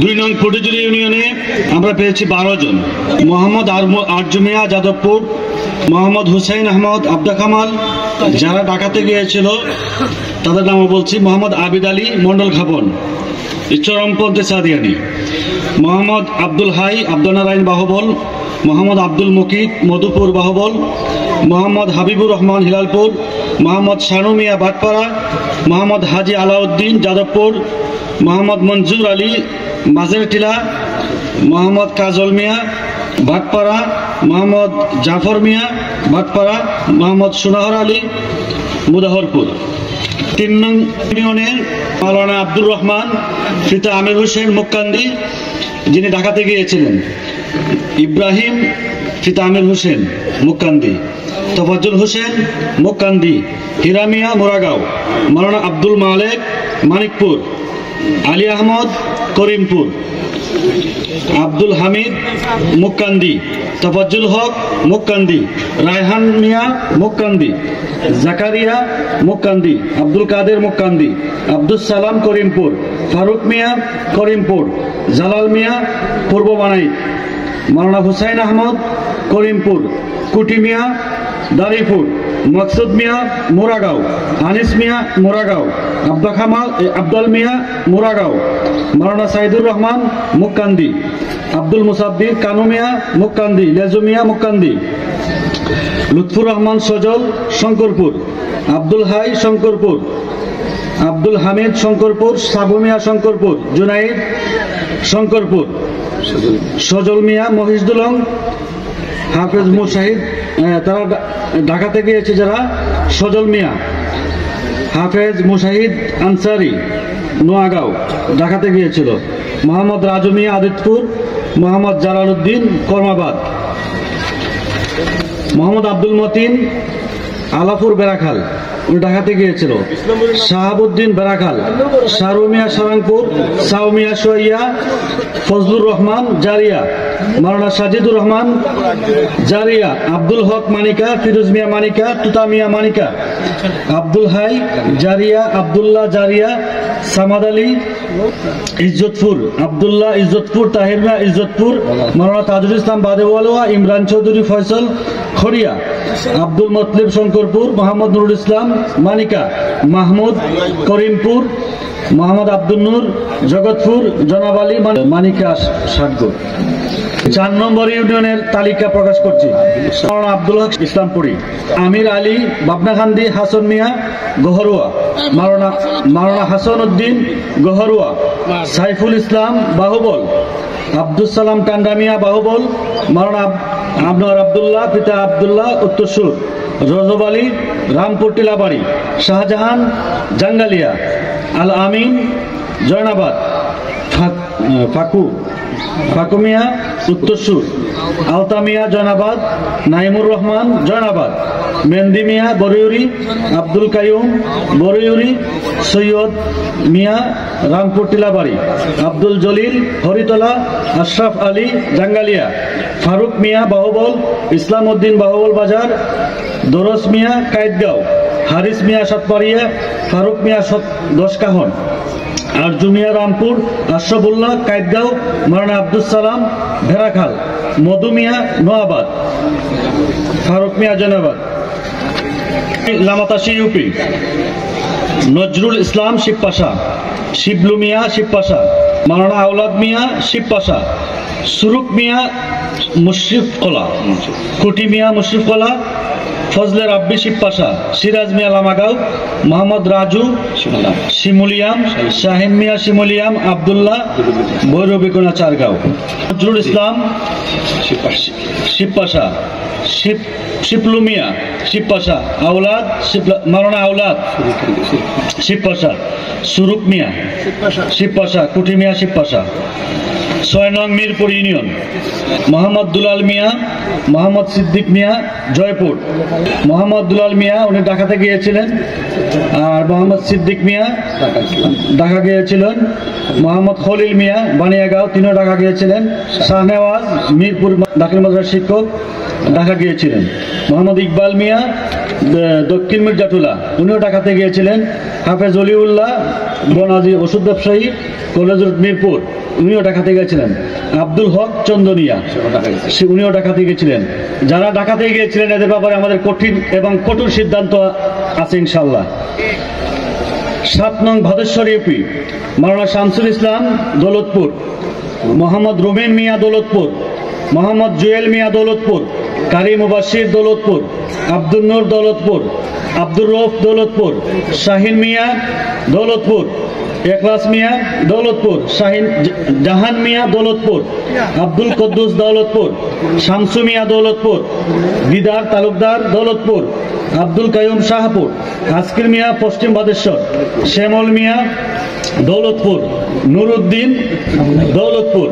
2 নং ফটিকজুড়ি ইউনিয়নে আমরা পেয়েছি 12 জন। মোহাম্মদ আরজু মিয়া যাদবপুর, মোহাম্মদ হুসাইন আহমদ আব্দা কামাল যারা ঢাকাতে গিয়েছিল তাদের নাম বলছি। মোহাম্মদ আবিদ আলী মন্ডল খাপন চরমপন্থী সাদিয়ানি, মোহাম্মদ আব্দুল হাই আব্দুল নারায়ণ বাহুবল, মোহাম্মদ আব্দুল মুকিত মধুপুর বাহুবল, মোহাম্মদ হাবিবুর রহমান হিলালপুর, মোহাম্মদ শানু মিয়া ভাটপাড়া, মোহাম্মদ হাজি আলাউদ্দিন যাদবপুর, মোহাম্মদ মঞ্জুর আলী মাঝেরটিলা, মোহাম্মদ কাজল মিয়া ভাটপাড়া, মোহাম্মদ জাফর মিয়া ভাটপাড়া, মোহাম্মদ সুনাহর আলী মুদাহরপুর। 3 নং ইউনিয়নে মাওলানা আব্দুর রহমান পিতা আমির হোসেন মুক্কান্দি যিনি ঢাকাতে গিয়েছিলেন, ইব্রাহিম পিতা আমির হোসেন মুক্কান্দি, তফাজ্জুল হোসেন মুক্কান্দি, হিরামিয়া মোরাগাঁও, মাওলানা আব্দুল মালেক মানিকপুর, আলী আহমদ করিমপুর, আব্দুল হামিদ মুক্কান্দি, তফাজ্জুল হক মুক্কান্দি, রায়হান মিয়া মুক্কান্দি, জাকারিয়া মুক্কান্দি, আব্দুল কাদের মুক্কান্দি, আব্দুল সালাম করিমপুর, ফারুক মিয়া করিমপুর, জালাল মিয়া পূর্ব বানাই, মাওলানা হুসাইন আহমদ করিমপুর, কুটি মিয়া দারিপুর, মকসুদ মিয়া মোরাগাঁও, আনিস মিয়া মোরাগাঁও, আব্দুল মিয়া মোরাগাঁও, মাওলানা সাইদুর রহমান মুক্কান্দি, আব্দুল মুসাদ্দিক কানু মিয়া মুক্কান্দি, লেজু মিয়া মুক্কান্দি, লুৎফুর রহমান সজল শঙ্করপুর, আব্দুল হাই শঙ্করপুর, আব্দুল হামিদ শঙ্করপুর, সাবু মিয়া শঙ্করপুর, জুনাইদ শঙ্করপুর, সজল মিয়া মহিষদুলং, হাফেজ মুশাহিদ তারা ঢাকাতে গিয়েছে যারা, সজল মিয়া, হাফেজ মুশাহিদ আনসারি নোয়াগাঁও ঢাকাতে গিয়েছিল, মোহাম্মদ রাজু মিয়া আদিতপুর, মোহাম্মদ জালালউদ্দিন কর্মাবাদ, মোহাম্মদ আব্দুল মতিন আলাপুর বেড়াখাল উনি ঢাকাতে গিয়েছিল, শাহাবুদ্দিন বেড়াখাল, শাহরুমিয়া সারাংপুর, সাউমিয়া সোয়াইয়া, ফজলুর রহমান জারিয়া, মাওলানা সাজিদুর রহমান জারিয়া, আব্দুল হক মানিকা, ফিরোজ মিয়া মানিকা, তুতা মিয়া মানিকা, আব্দুল হাই জারিয়া, আব্দুল্লাহ জারিয়া, সামাদ আলী ইজ্জতপুর, আব্দুল্লাহ ইজ্জতপুর, তাহির মিয়া ইজ্জতপুর, মাওলানা তাজুল ইসলাম বাদেওয়ালোয়া, ইমরান চৌধুরী ফয়সল খড়িয়া, আব্দুল মতলিব শঙ্করপুর, মোহাম্মদ নুরুল ইসলাম মানিকা, মাহমুদ করিমপুর, মোহাম্মদ আব্দুল নূর জগৎপুর, জনাব আলী মানিকা সাতগর। 4 নম্বর ইউনিয়নের তালিকা প্রকাশ করছি। মাওলানা আব্দুল হক ইসলামপুরি, আমির আলী বাবনাখান্দি, হাসান মিয়া গহরুয়া, মাওলানা হাসান উদ্দিন গহরুয়া, সাইফুল ইসলাম বাহুবল, আব্দুল সালাম টান্ডা মিয়া বাহুবল, মাওলানা আবনার আবদুল্লাহ পিতা আবদুল্লাহ উত্তরসুর, রজব আলী রামপুর টিলাবাড়ি, শাহজাহান জাঙ্গালিয়া, আল আমিন জয়নাবাদ, ফাকুমিয়া উত্তরসুর, আলতামিয়া জয়নাবাদ, নাইমুর রহমান জয়নাবাদ, মেহেন্দি মিয়া বরিউরি, আব্দুল কাইয়ুম বরিউরি, সৈয়দ মিয়া রামপুর টিলাবাড়ি, আব্দুল জলিল হরিতলা, আশরাফ আলী জাঙ্গালিয়া, ফারুক মিয়া বাহুবল, ইসলাম উদ্দিন বাহুবল বাজার, দরস মিয়া কায়েতগাঁও, হারিস মিয়া সাতপাড়িয়া, ফারুক মিয়া দশকাহন, আরজু মিয়া রামপুর, আশরাফুল্লাহ কায়েতগাঁও, মাওলানা আব্দুল সালাম ভেড়াখাল, মধু মিয়া নোয়াবাদ, ফারুক মিয়া জয়নাবাদ, লামাতাশি ইউপি, নজরুল ইসলাম শিবপাশা, শিবলু মিয়া শিবপাশা, মাওলানা আওলাদ মিয়া শিবপাশা, সুরুক মিয়া মুশরিফকলা, কুটি মিয়া মুশরিফকলা, ফজলে রাব্বি শিবপাশা, সিরাজ মিয়া লামাগাঁও, মোহাম্মদ রাজু শিমুলিয়াম, শাহিন মিয়া শিমুলিয়াম, আবদুল্লাহ ভৈরবিকোনা চারগাঁও, নজরুল ইসলাম শিবপাশা, শিপলু মিয়া শিবপাশা, আওলাদ মাওলানা আওলাদ শিবপাশা, সুরুক মিয়া শিবপাশা, কুটি মিয়া শিবপাশা। 6 নং মিরপুর ইউনিয়ন, মোহাম্মদ দুলাল মিয়া, মোহাম্মদ সিদ্দিক মিয়া জয়পুর, মোহাম্মদ দুলাল মিয়া উনি ঢাকাতে গিয়েছিলেন, আর মোহাম্মদ সিদ্দিক মিয়া ঢাকা গিয়েছিলেন, মোহাম্মদ খলিল মিয়া বানিয়াগাঁও তিনিও ঢাকা গিয়েছিলেন, শাহনেওয়াজ মিরপুর দাখিল মাদ্রাসার শিক্ষক ঢাকা গিয়েছিলেন, মোহাম্মদ ইকবাল মিয়া দক্ষিণ মির্জাটুলা উনিও ঢাকাতে গিয়েছিলেন, হাফেজ অলিউল্লাহ বনাজি ওষুধ ব্যবসায়ী কলেজ রোড মিরপুর, উনিও ডাকাতে গিয়েছিলেন। আব্দুল হক চন্দনিয়া, উনিও ডাকাতে গিয়েছিলেন। যারা ডাকাতে গিয়েছিলেন এদের ব্যাপারে আমাদের কঠিন এবং কঠোর সিদ্ধান্ত আছে ইনশাল্লাহ। 7 নং ভাদেশ্বর ইউপি, মাওলানা শামসুল ইসলাম দৌলতপুর, মোহাম্মদ রুমিন মিয়া দৌলতপুর, মোহাম্মদ জুয়েল মিয়া দৌলতপুর, কারি মুবাশির দৌলতপুর, আব্দুল নূর দৌলতপুর, আব্দুর রৌফ দৌলতপুর, শাহিন মিয়া দৌলতপুর, এখলাস মিয়া দৌলতপুর, জাহান মিয়া দৌলতপুর, আব্দুল কুদ্দুস দৌলতপুর, শামসু মিয়া দৌলতপুর, দিদার তালুকদার দৌলতপুর, আব্দুল কাইয়ুম শাহপুর, আজকির মিয়া পশ্চিম বাদেশ্বর, শ্যামল মিয়া দৌলতপুর, নুরুদ্দিন দৌলতপুর।